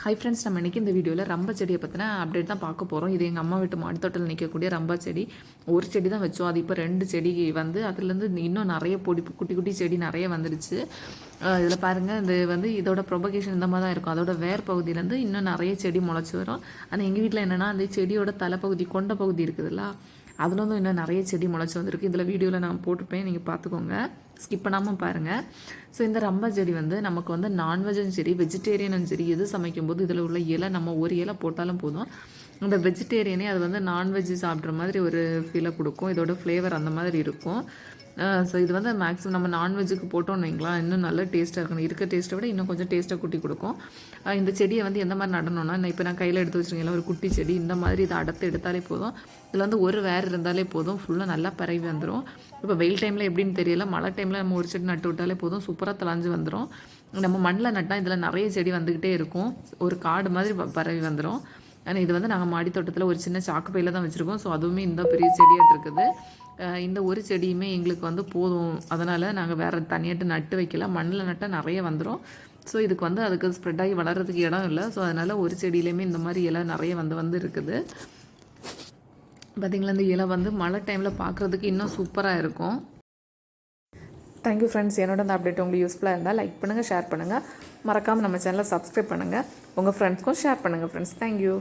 Hi friends, நம்ம இன்றைக்கி இந்த வீடியோவில் ரம்ப செடியை பற்றின அப்டேட் தான் பார்க்க போகிறோம். இது எங்கள் அம்மா வீட்டு மாடித்தோட்டத்தில் நிற்கக்கூடிய ரம்பா செடி. ஒரு செடி தான் வச்சோம், அது இப்போ 2 செடி வந்து அதுலேருந்து இன்னும் நிறைய குட்டி குட்டி செடி நிறைய வந்துடுச்சு. இதில் பாருங்கள், இது இதோட ப்ரொபகேஷன் இந்த மாதிரி தான் இருக்கும். அதோட வேர் பகுதியிலேருந்து இன்னும் நிறைய செடி முளைச்சி வரும். ஆனால் எங்கள் வீட்டில் என்னென்னா, அந்த செடியோட தலைப்பகுதி கொண்ட பகுதி இருக்குதுல்ல, அதில் வந்து இன்னும் நிறைய செடி முளைச்சி வந்திருக்கு. இதில் வீடியோவில் நான் போட்டுப்பேன், நீங்கள் பார்த்துக்கோங்க, ஸ்கிப் பண்ணாமல் பாருங்கள். ஸோ இந்த ரம்பா செடி வந்து நமக்கு வந்து நான்வெஜ்ஜும் சரி வெஜிடேரியனும் சரி எது சமைக்கும்போது இதில் உள்ள இலை நம்ம ஒரு இலை போட்டாலும் போதும், இந்த வெஜிடேரியனே அது வந்து நான்வெஜ் சாப்பிட்ற மாதிரி ஒரு ஃபீலை கொடுக்கும். இதோட ஃப்ளேவர் அந்த மாதிரி இருக்கும். ஸோ இது வந்து மேக்ஸிமம் நம்ம நான்வெஜ்ஜுக்கு போட்டோம்னு வைங்களேன், இன்னும் நல்ல டேஸ்ட்டாக இருக்கணும். இருக்க டேஸ்ட்டை விட இன்னும் கொஞ்சம் டேஸ்ட்டாக கூட்டி கொடுக்கும். இந்த செடியை வந்து எந்த மாதிரி நடணும்னா, இப்போ நான் கையில் எடுத்து வச்சுருக்கேன் ஒரு குட்டி செடி, இந்த மாதிரி இதை அடர்த்து எடுத்தாலே போதும். இதில் வந்து ஒரு வேர் இருந்தாலே போதும், ஃபுல்லாக நல்லா பரவி வந்துடும். இப்போ வெயில் டைமில் எப்படின்னு தெரியல, மழை டைமில் நம்ம ஒரு செடி நட்டு விட்டாலே போதும், சூப்பராக தளாஞ்சு வந்துடும். நம்ம மண்ணில் நட்டால் இதில் நிறைய செடி வந்துக்கிட்டே இருக்கும், ஒரு காடு மாதிரி பரவி வந்துடும். ஆனால் இது வந்து நாங்கள் மாடி தோட்டத்தில் ஒரு சின்ன சாக்கு பையில் தான் வச்சுருக்கோம். ஸோ அதுவுமே இந்த பெரிய செடியாக இருக்குது. இந்த ஒரு செடியுமே எங்களுக்கு வந்து போதும், அதனால் நாங்கள் வேறு தனியாட்டு நட்டு வைக்கல. மண்ணில் நட்டால் நிறைய வந்துடும். ஸோ இதுக்கு வந்து அதுக்கு ஸ்ப்ரெட் ஆகி வளர்கிறதுக்கு இடம் இல்லை. ஸோ அதனால் ஒரு செடியிலையுமே இந்த மாதிரி இலை நிறைய வந்து இருக்குது. பார்த்திங்களா, இந்த இலை வந்து மழை டைமில் பார்க்குறதுக்கு இன்னும் சூப்பராக இருக்கும். Thank you friends. என்னோட இந்த அப்டேட் உங்களுக்கு யூஸ்ஃபுல்லாக இருந்தால் லைக் பண்ணுங்கள், ஷேர் பண்ணுங்கள், மறக்காமல் நம்ம சேனலை சப்ஸ்கிரைப் பண்ணுங்கள், உங்கள் ஃப்ரெண்ட்ஸ்க்கும் ஷேர் பண்ணுங்கள் ஃப்ரெண்ட்ஸ். தேங்க்யூ.